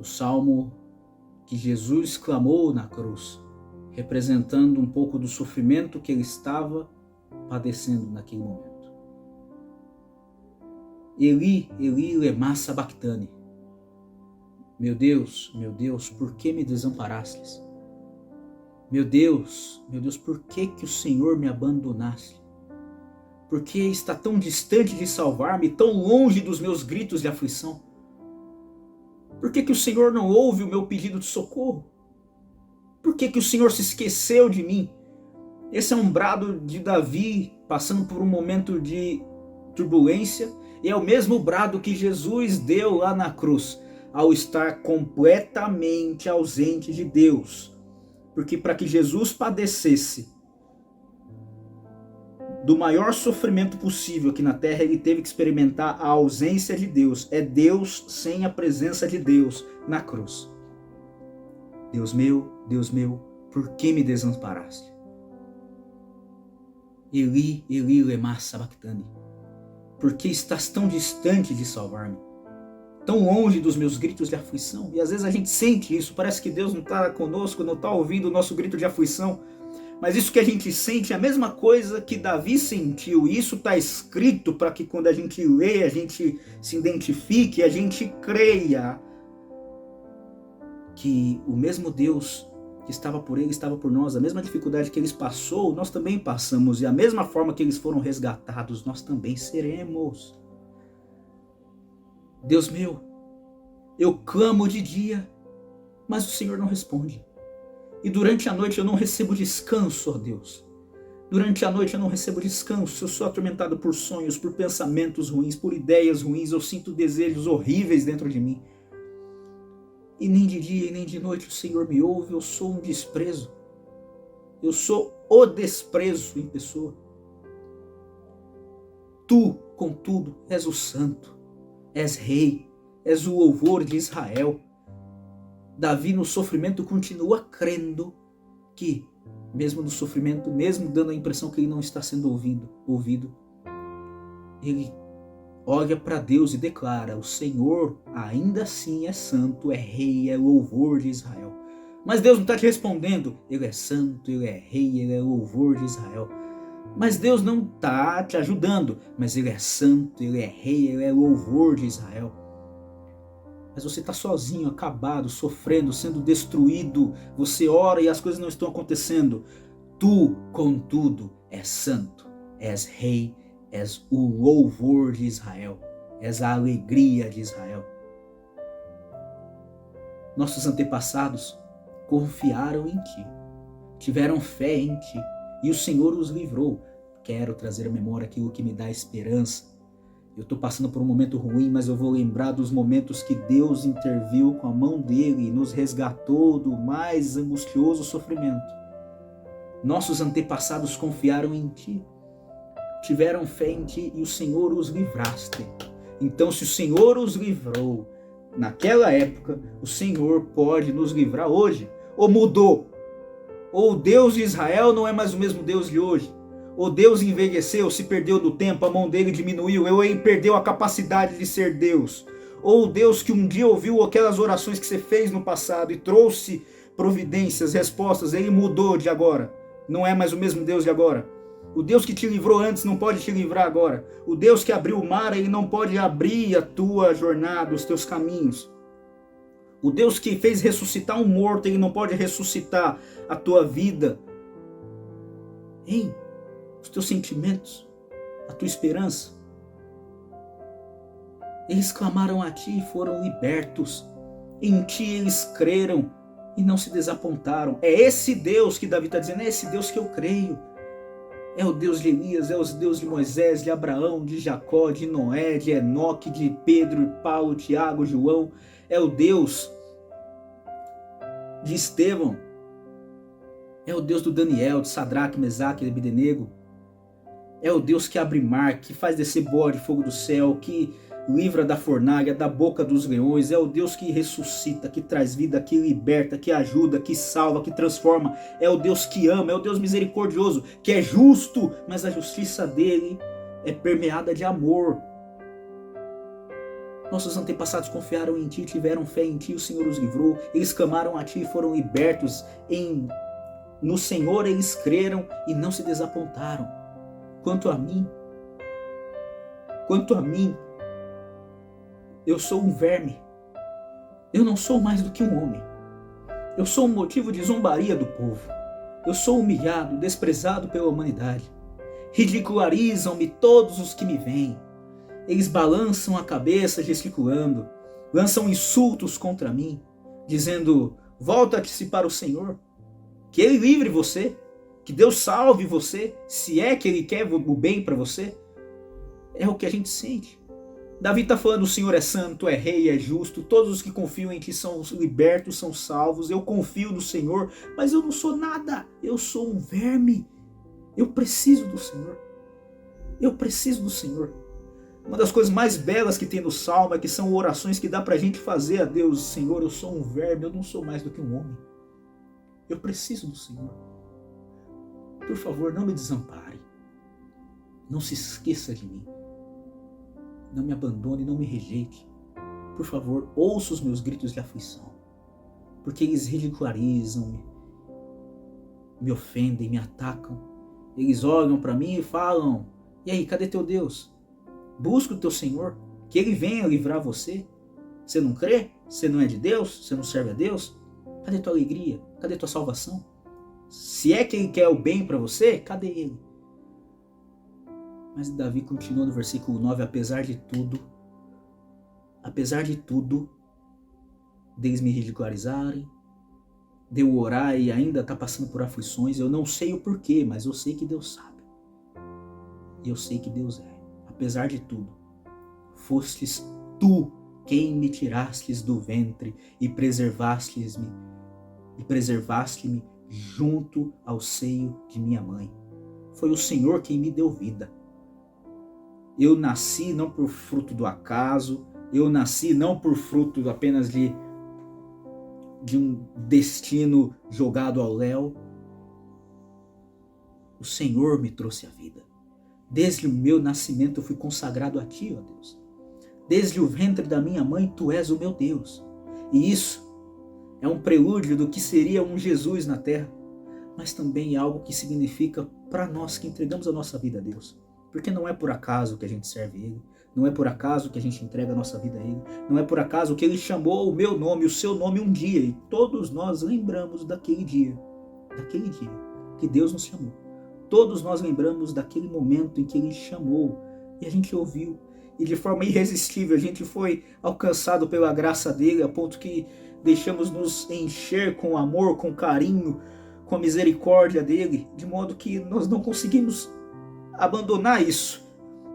salmo que Jesus clamou na cruz, representando um pouco do sofrimento que ele estava padecendo naquele momento. Eli, Eli, lema sabachthani. Meu Deus, por que me desamparastes? Meu Deus, por que o Senhor me abandonaste? Por que está tão distante de salvar-me, tão longe dos meus gritos de aflição? Por que o Senhor não ouve o meu pedido de socorro? Por que o Senhor se esqueceu de mim? Esse é um brado de Davi passando por um momento de turbulência, e é o mesmo brado que Jesus deu lá na cruz, ao estar completamente ausente de Deus. Porque para que Jesus padecesse do maior sofrimento possível aqui na terra, ele teve que experimentar a ausência de Deus. É Deus sem a presença de Deus na cruz. Deus meu, por que me desamparaste? Eli, Eli, lema sabachthani. Por que estás tão distante de salvar-me? Tão longe dos meus gritos de aflição? E às vezes a gente sente isso, parece que Deus não está conosco, não está ouvindo o nosso grito de aflição. Mas isso que a gente sente é a mesma coisa que Davi sentiu. E isso está escrito para que quando a gente lê, a gente se identifique, a gente creia que o mesmo Deus que estava por ele, estava por nós. A mesma dificuldade que eles passou, nós também passamos. E a mesma forma que eles foram resgatados, nós também seremos. Deus meu, eu clamo de dia, mas o Senhor não responde. E durante a noite eu não recebo descanso, ó Deus. Durante a noite eu não recebo descanso. Eu sou atormentado por sonhos, por pensamentos ruins, por ideias ruins. Eu sinto desejos horríveis dentro de mim. E nem de dia e nem de noite o Senhor me ouve. Eu sou um desprezo. Eu sou o desprezo em pessoa. Tu, contudo, és o santo. És rei, és o louvor de Israel. Davi no sofrimento continua crendo que, mesmo no sofrimento, mesmo dando a impressão que ele não está sendo ouvido, ele olha para Deus e declara: o Senhor ainda assim é santo, é rei, é louvor de Israel. Mas Deus não está te respondendo. Ele é santo, ele é rei, ele é louvor de Israel. Mas Deus não está te ajudando. Mas ele é santo, ele é rei, ele é louvor de Israel. Mas você está sozinho, acabado, sofrendo, sendo destruído. Você ora e as coisas não estão acontecendo. Tu, contudo, és santo, és rei, és o louvor de Israel, és a alegria de Israel. Nossos antepassados confiaram em ti, tiveram fé em ti, e o Senhor os livrou. Quero trazer à memória aquilo que me dá esperança. Eu estou passando por um momento ruim, mas eu vou lembrar dos momentos que Deus interviu com a mão dele e nos resgatou do mais angustioso sofrimento. Nossos antepassados confiaram em ti, tiveram fé em ti e o Senhor os livraste. Então, se o Senhor os livrou naquela época, o Senhor pode nos livrar hoje. Ou mudou? Ou o Deus de Israel não é mais o mesmo Deus de hoje? Ou Deus envelheceu, se perdeu no tempo, a mão dele diminuiu, ou ele perdeu a capacidade de ser Deus? Ou o Deus que um dia ouviu aquelas orações que você fez no passado e trouxe providências, respostas, ele mudou de agora? Não é mais o mesmo Deus de agora? O Deus que te livrou antes não pode te livrar agora. O Deus que abriu o mar, ele não pode abrir a tua jornada, os teus caminhos. O Deus que fez ressuscitar um morto, ele não pode ressuscitar a tua vida. Hein? Os teus sentimentos, a tua esperança. Eles clamaram a ti e foram libertos. Em ti eles creram e não se desapontaram. É esse Deus que Davi está dizendo, é esse Deus que eu creio. É o Deus de Elias, é o Deus de Moisés, de Abraão, de Jacó, de Noé, de Enoque, de Pedro, Paulo, Tiago, João. É o Deus de Estevão. É o Deus do Daniel, de Sadraque, Mesaque e Abdenego. É o Deus que abre mar, que faz descer bode de fogo do céu, que livra da fornalha, da boca dos leões. É o Deus que ressuscita, que traz vida, que liberta, que ajuda, que salva, que transforma. É o Deus que ama, é o Deus misericordioso, que é justo, mas a justiça dele é permeada de amor. Nossos antepassados confiaram em Ti, tiveram fé em Ti, o Senhor os livrou. Eles clamaram a Ti e foram libertos. No Senhor eles creram e não se desapontaram. Quanto a mim, eu sou um verme. Eu não sou mais do que um homem. Eu sou um motivo de zombaria do povo. Eu sou humilhado, desprezado pela humanidade. Ridicularizam-me todos os que me veem. Eles balançam a cabeça gesticulando, lançam insultos contra mim, dizendo: volta-se para o Senhor, que Ele livre você, que Deus salve você, se é que Ele quer o bem para você. É o que a gente sente. Davi está falando: o Senhor é santo, é rei, é justo, todos os que confiam em Ti são libertos, são salvos. Eu confio no Senhor, mas eu não sou nada, eu sou um verme. Eu preciso do Senhor. Eu preciso do Senhor. Uma das coisas mais belas que tem no Salmo é que são orações que dá pra gente fazer a Deus. Senhor, eu sou um verme, eu não sou mais do que um homem. Eu preciso do Senhor. Por favor, não me desampare. Não se esqueça de mim. Não me abandone, não me rejeite. Por favor, ouça os meus gritos de aflição. Porque eles ridicularizam, me ofendem, me atacam. Eles olham para mim e falam: e aí, cadê teu Deus? Busca o teu Senhor, que Ele venha livrar você. Você não crê? Você não é de Deus? Você não serve a Deus? Cadê tua alegria? Cadê tua salvação? Se é que Ele quer o bem para você, cadê Ele? Mas Davi continua no versículo 9: apesar de tudo, deles me ridicularizarem, de eu orar e ainda estar passando por aflições, eu não sei o porquê, mas eu sei que Deus sabe. E eu sei que Deus é. Apesar de tudo, fostes Tu quem me tirastes do ventre e preservaste-me junto ao seio de minha mãe. Foi o Senhor quem me deu vida. Eu nasci não por fruto do acaso, eu nasci não por fruto apenas de um destino jogado ao léu. O Senhor me trouxe a vida. Desde o meu nascimento eu fui consagrado a Ti, ó Deus. Desde o ventre da minha mãe, Tu és o meu Deus. E isso é um prelúdio do que seria um Jesus na terra, mas também é algo que significa para nós que entregamos a nossa vida a Deus. Porque não é por acaso que a gente serve Ele, não é por acaso que a gente entrega a nossa vida a Ele, não é por acaso que Ele chamou o meu nome, o seu nome um dia, e todos nós lembramos daquele dia que Deus nos chamou. Todos nós lembramos daquele momento em que Ele chamou e a gente ouviu. E de forma irresistível a gente foi alcançado pela graça dEle, a ponto que deixamos nos encher com amor, com carinho, com a misericórdia dEle, de modo que nós não conseguimos abandonar isso.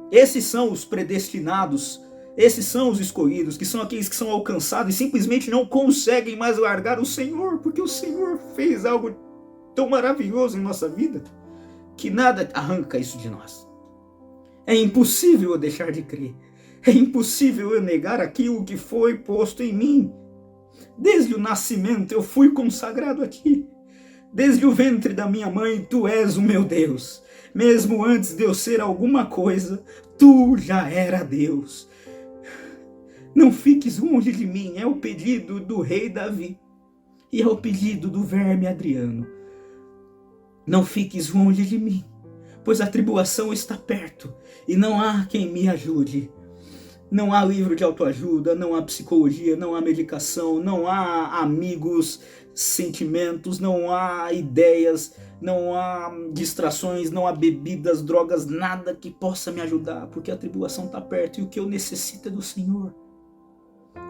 Esses são os predestinados, esses são os escolhidos, que são aqueles que são alcançados e simplesmente não conseguem mais largar o Senhor, porque o Senhor fez algo tão maravilhoso em nossa vida, que nada arranca isso de nós. É impossível eu deixar de crer. É impossível eu negar aquilo que foi posto em mim. Desde o nascimento eu fui consagrado a Ti. Desde o ventre da minha mãe, Tu és o meu Deus. Mesmo antes de eu ser alguma coisa, Tu já era Deus. Não fiques longe de mim, é o pedido do rei Davi. E é o pedido do verme Adriano. Não fiques longe de mim, pois a tribulação está perto e não há quem me ajude. Não há livro de autoajuda, não há psicologia, não há medicação, não há amigos, sentimentos, não há ideias, não há distrações, não há bebidas, drogas, nada que possa me ajudar, porque a tribulação está perto e o que eu necessito é do Senhor.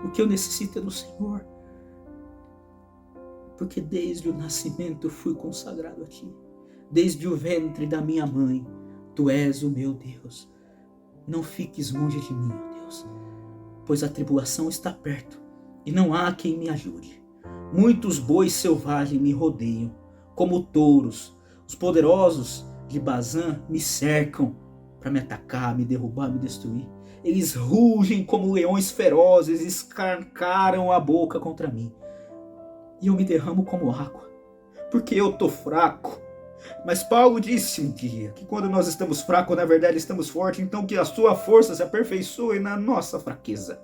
O que eu necessito é do Senhor. Porque desde o nascimento eu fui consagrado a Ti. Desde o ventre da minha mãe, Tu és o meu Deus. Não fiques longe de mim, ó Deus, pois a tribulação está perto e não há quem me ajude. Muitos bois selvagens me rodeiam, como touros. Os poderosos de Bazã me cercam para me atacar, me derrubar, me destruir. Eles rugem como leões ferozes, escancaram a boca contra mim. E eu me derramo como água, porque eu estou fraco. Mas Paulo disse um dia que quando nós estamos fracos, na verdade estamos fortes, então que a sua força se aperfeiçoe na nossa fraqueza.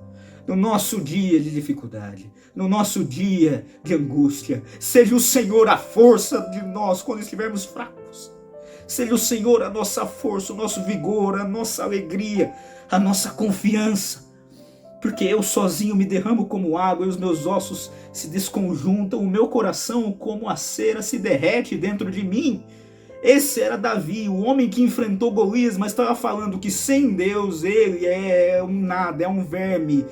no nosso dia de dificuldade, no nosso dia de angústia. Seja o Senhor a força de nós quando estivermos fracos. Seja o Senhor a nossa força, o nosso vigor, a nossa alegria, a nossa confiança. Porque eu sozinho me derramo como água e os meus ossos se desconjuntam, o meu coração como a cera se derrete dentro de mim. Esse era Davi, o homem que enfrentou Golias, mas estava falando que sem Deus ele é um nada, é um verme,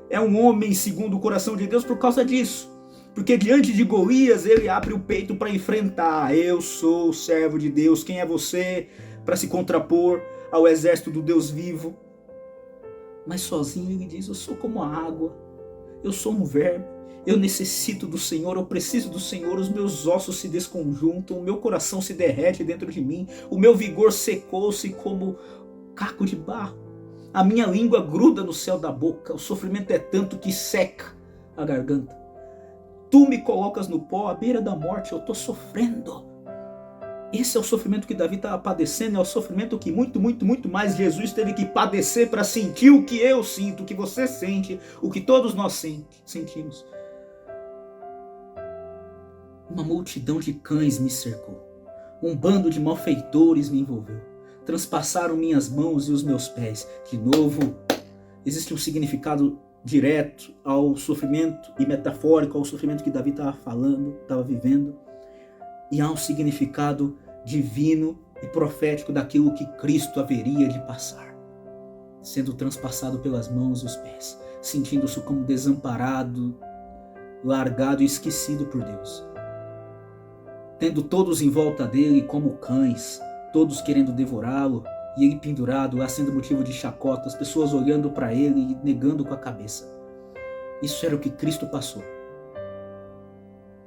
é um homem segundo o coração de Deus por causa disso. Porque diante de Golias ele abre o peito para enfrentar. Eu sou o servo de Deus, quem é você para se contrapor ao exército do Deus vivo? Mas sozinho ele diz, eu sou como a água, eu sou um verme, eu necessito do Senhor, eu preciso do Senhor, os meus ossos se desconjuntam, o meu coração se derrete dentro de mim, o meu vigor secou-se como caco de barro, a minha língua gruda no céu da boca, o sofrimento é tanto que seca a garganta. Tu me colocas no pó, à beira da morte, eu estou sofrendo. Esse é o sofrimento que Davi estava padecendo, é o sofrimento que muito mais Jesus teve que padecer para sentir o que eu sinto, o que você sente, o que todos nós sentimos. Uma multidão de cães me cercou, um bando de malfeitores me envolveu, transpassaram minhas mãos e os meus pés. De novo, existe um significado direto ao sofrimento e metafórico ao sofrimento que Davi estava falando, estava vivendo. E há um significado divino e profético daquilo que Cristo haveria de passar, sendo transpassado pelas mãos e os pés, sentindo-se como desamparado, largado e esquecido por Deus, tendo todos em volta dele como cães, todos querendo devorá-lo, e ele pendurado lá sendo motivo de chacota, as pessoas olhando para ele e negando com a cabeça. Isso era o que Cristo passou.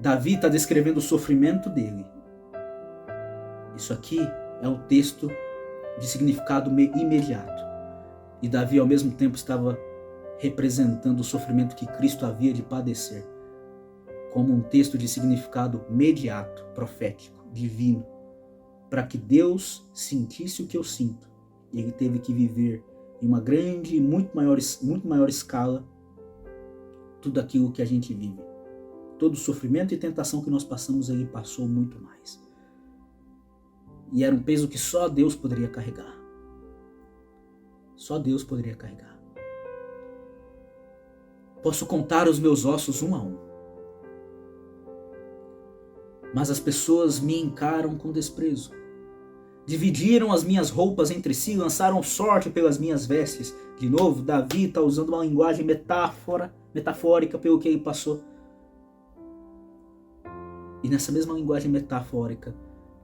Davi está descrevendo o sofrimento dele. Isso aqui é um texto de significado imediato. E Davi ao mesmo tempo estava representando o sofrimento que Cristo havia de padecer, como um texto de significado imediato, profético, divino. Para que Deus sentisse o que eu sinto, ele teve que viver em uma grande e muito maior escala tudo aquilo que a gente vive. Todo o sofrimento e tentação que nós passamos, ele passou muito mais. E era um peso que só Deus poderia carregar. Só Deus poderia carregar. Posso contar os meus ossos um a um. Mas as pessoas me encaram com desprezo. Dividiram as minhas roupas entre si, lançaram sorte pelas minhas vestes. De novo, Davi está usando uma linguagem metafórica pelo que ele passou. E nessa mesma linguagem metafórica,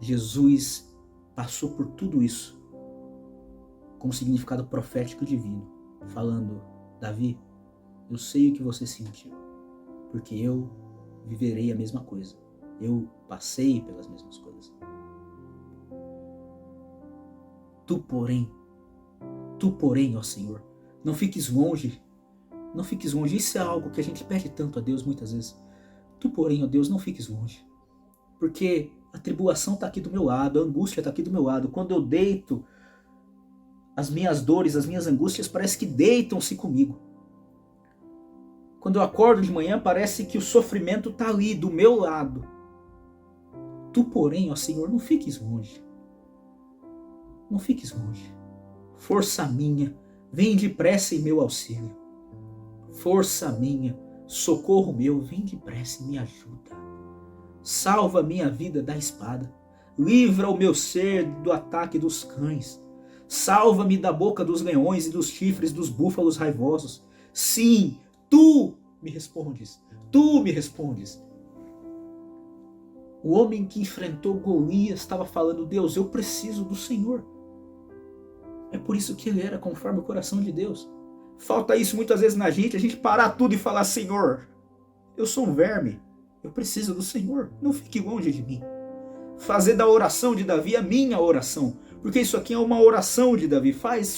Jesus passou por tudo isso com um significado profético divino, falando, Davi, eu sei o que você sentiu, porque eu viverei a mesma coisa. Eu passei pelas mesmas coisas. Tu, porém, ó Senhor, não fiques longe. Não fiques longe. Isso é algo que a gente pede tanto a Deus muitas vezes. Tu, porém, ó Deus, não fiques longe. Porque a tribulação está aqui do meu lado, a angústia está aqui do meu lado. Quando eu deito, as minhas dores, as minhas angústias parece que deitam-se comigo. Quando eu acordo de manhã, parece que o sofrimento está ali, do meu lado. Tu, porém, ó Senhor, não fiques longe. Não fiques longe. Força minha, vem depressa em meu auxílio. Força minha, socorro meu, vem depressa e me ajuda. Salva minha vida da espada. Livra o meu ser do ataque dos cães. Salva-me da boca dos leões e dos chifres dos búfalos raivosos. Sim, tu me respondes. Tu me respondes. O homem que enfrentou Golias estava falando, Deus, eu preciso do Senhor. É por isso que ele era conforme o coração de Deus. Falta isso muitas vezes na gente, a gente parar tudo e falar, Senhor, eu sou um verme, eu preciso do Senhor, não fique longe de mim. Fazer da oração de Davi a minha oração, porque isso aqui é uma oração de Davi, faz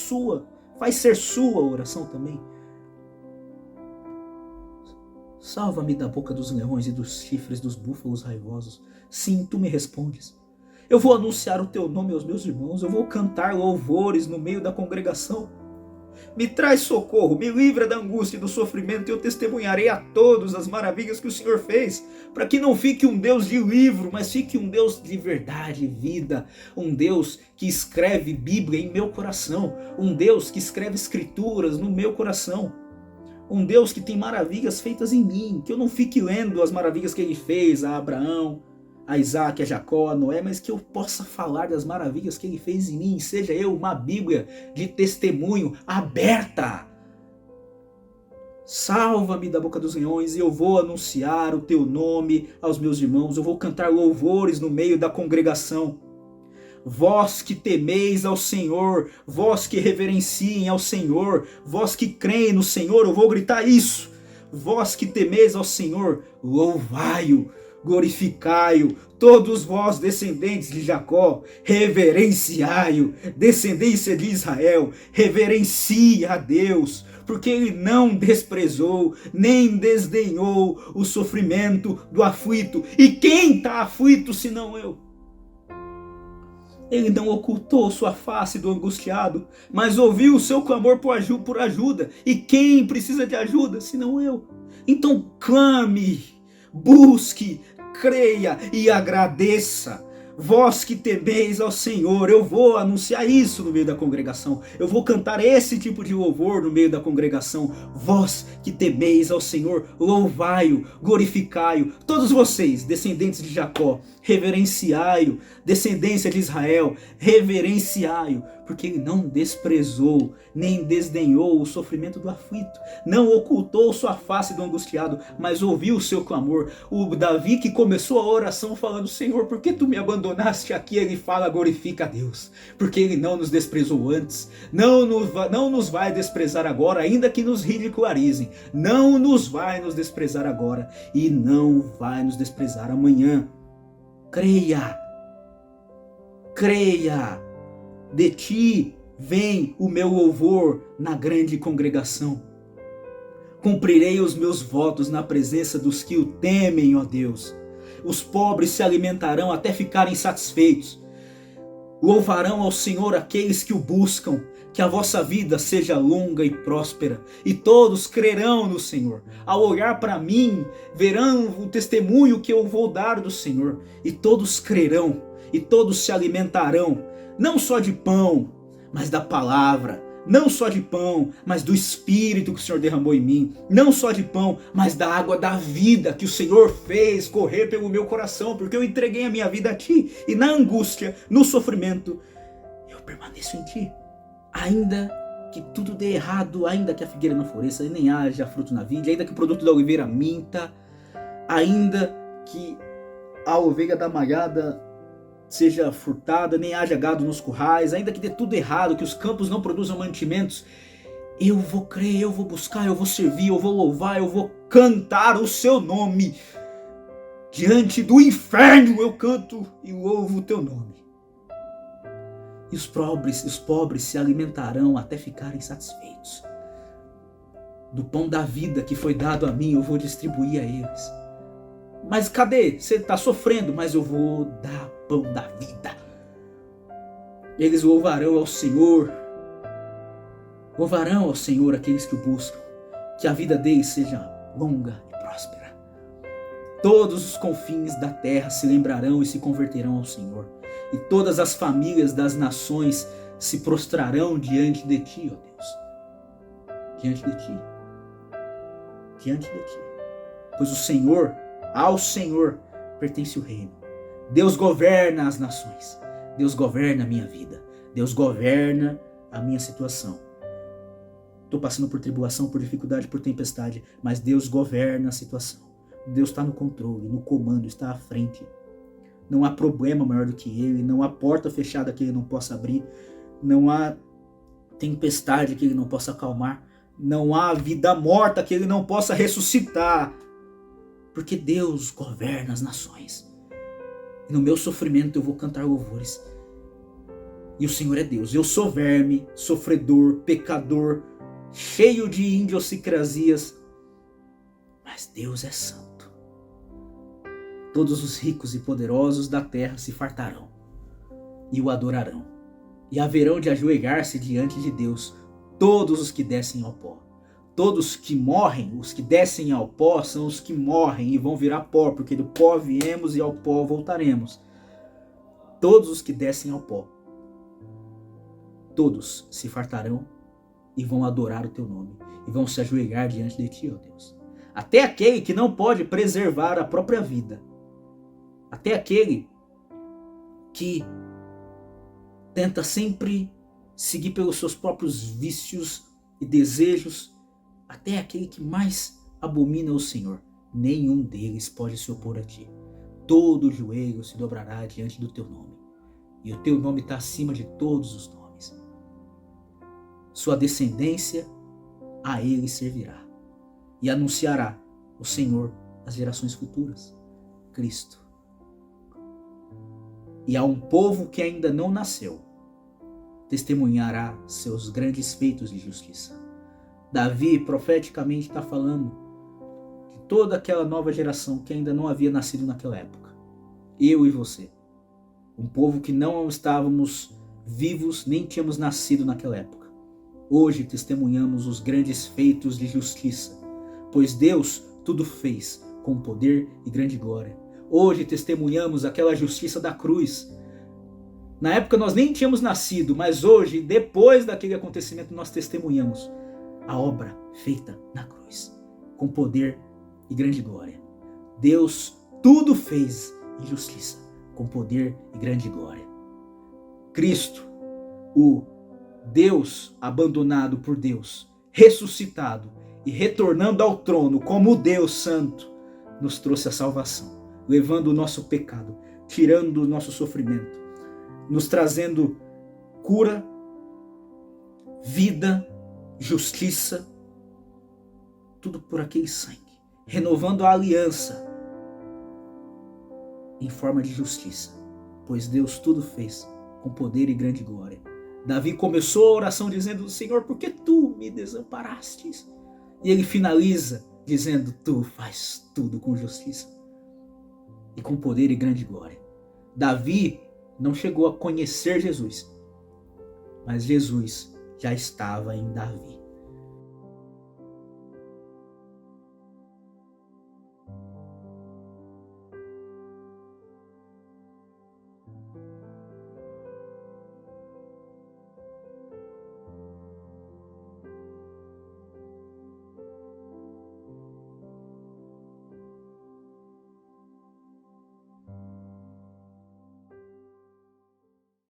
ser sua oração também. Salva-me da boca dos leões e dos chifres dos búfalos raivosos. Sim, tu me respondes. Eu vou anunciar o teu nome aos meus irmãos, eu vou cantar louvores no meio da congregação. Me traz socorro, me livra da angústia e do sofrimento, e eu testemunharei a todos as maravilhas que o Senhor fez, para que não fique um Deus de livro, mas fique um Deus de verdade e vida, um Deus que escreve Bíblia em meu coração, um Deus que escreve escrituras no meu coração, um Deus que tem maravilhas feitas em mim, que eu não fique lendo as maravilhas que ele fez a Abraão, a Isaac, a Jacó, a Noé, mas que eu possa falar das maravilhas que ele fez em mim, seja eu uma Bíblia de testemunho aberta. Salva-me da boca dos leões, e eu vou anunciar o teu nome aos meus irmãos, eu vou cantar louvores no meio da congregação. Vós que temeis ao Senhor, vós que reverenciem ao Senhor, vós que creem no Senhor, eu vou gritar isso. Vós que temeis ao Senhor, louvai-o, glorificai-o, todos vós descendentes de Jacó, reverenciai-o, descendência de Israel, reverencia a Deus, porque ele não desprezou, nem desdenhou o sofrimento do aflito. E quem está aflito senão eu? Ele não ocultou sua face do angustiado, mas ouviu o seu clamor por ajuda. E quem precisa de ajuda senão eu? Então clame, busque, creia e agradeça. Vós que temeis ao Senhor, eu vou anunciar isso no meio da congregação. Eu vou cantar esse tipo de louvor no meio da congregação. Vós que temeis ao Senhor, louvai-o, glorificai-o. Todos vocês, descendentes de Jacó, reverenciai-o. Descendência de Israel, reverenciai-o. Porque ele não desprezou, nem desdenhou o sofrimento do aflito. Não ocultou sua face do angustiado, mas ouviu o seu clamor. O Davi que começou a oração falando: Senhor, por que tu me abandonaste aqui? Ele fala: glorifica a Deus. Porque ele não nos desprezou antes. Não nos vai desprezar agora, ainda que nos ridicularizem. Não nos vai nos desprezar agora. E não vai nos desprezar amanhã. Creia. Creia. De ti vem o meu louvor na grande congregação. Cumprirei os meus votos na presença dos que o temem, ó Deus. Os pobres se alimentarão até ficarem satisfeitos. Louvarão ao Senhor aqueles que o buscam. Que a vossa vida seja longa e próspera. E todos crerão no Senhor. Ao olhar para mim, verão o testemunho que eu vou dar do Senhor. E todos crerão. E todos se alimentarão. Não só de pão, mas da palavra. Não só de pão, mas do Espírito que o Senhor derramou em mim. Não só de pão, mas da água da vida que o Senhor fez correr pelo meu coração. Porque eu entreguei a minha vida a ti. E na angústia, no sofrimento, eu permaneço em ti. Ainda que tudo dê errado, ainda que a figueira não floresça e nem haja fruto na vide, ainda que o produto da oliveira minta, ainda que a ovelha da malhada seja furtada, nem haja gado nos currais, ainda que dê tudo errado, que os campos não produzam mantimentos, eu vou crer, eu vou buscar, eu vou servir, eu vou louvar, eu vou cantar o seu nome. Diante do inferno eu canto e louvo o teu nome. E os pobres se alimentarão até ficarem satisfeitos. Do pão da vida que foi dado a mim, eu vou distribuir a eles. Mas cadê? Você está sofrendo, mas eu vou dar pão da vida. Eles louvarão ao Senhor. Louvarão ao Senhor aqueles que o buscam. Que a vida deles seja longa e próspera. Todos os confins da terra se lembrarão e se converterão ao Senhor. E todas as famílias das nações se prostrarão diante de ti, ó Deus. Diante de ti. Diante de ti. Pois o Senhor, ao Senhor, pertence o reino. Deus governa as nações. Deus governa a minha vida. Deus governa a minha situação. Estou passando por tribulação, por dificuldade, por tempestade, mas Deus governa a situação. Deus está no controle, no comando, está à frente. Não há problema maior do que Ele, não há porta fechada que Ele não possa abrir, não há tempestade que Ele não possa acalmar, não há vida morta que Ele não possa ressuscitar, porque Deus governa as nações. E no meu sofrimento eu vou cantar louvores. E o Senhor é Deus. Eu sou verme, sofredor, pecador, cheio de idiosincrasias, mas Deus é santo. Todos os ricos e poderosos da terra se fartarão e o adorarão, e haverão de ajoelhar-se diante de Deus, todos os que descem ao pó. Todos que morrem, os que descem ao pó, são os que morrem e vão virar pó, porque do pó viemos e ao pó voltaremos. Todos os que descem ao pó, todos se fartarão e vão adorar o teu nome, e vão se ajoelhar diante de ti, ó Deus. Até aquele que não pode preservar a própria vida, até aquele que tenta sempre seguir pelos seus próprios vícios e desejos, até aquele que mais abomina o Senhor, nenhum deles pode se opor a ti. Todo joelho se dobrará diante do teu nome, e o teu nome está acima de todos os nomes. Sua descendência a ele servirá, e anunciará o Senhor às gerações futuras, Cristo. E a um povo que ainda não nasceu, testemunhará seus grandes feitos de justiça. Davi profeticamente está falando de toda aquela nova geração que ainda não havia nascido naquela época. Eu e você. Um povo que não estávamos vivos, nem tínhamos nascido naquela época. Hoje testemunhamos os grandes feitos de justiça, pois Deus tudo fez com poder e grande glória. Hoje testemunhamos aquela justiça da cruz. Na época nós nem tínhamos nascido, mas hoje, depois daquele acontecimento, nós testemunhamos a obra feita na cruz, com poder e grande glória. Deus tudo fez em justiça, com poder e grande glória. Cristo, o Deus abandonado por Deus, ressuscitado e retornando ao trono como o Deus Santo, nos trouxe a salvação, levando o nosso pecado, tirando o nosso sofrimento, nos trazendo cura, vida, justiça, tudo por aquele sangue, renovando a aliança em forma de justiça, pois Deus tudo fez com poder e grande glória. Davi começou a oração dizendo: Senhor, por que tu me desamparastes? E ele finaliza dizendo: tu faz tudo com justiça e com poder e grande glória. Davi não chegou a conhecer Jesus, mas Jesus já estava em Davi.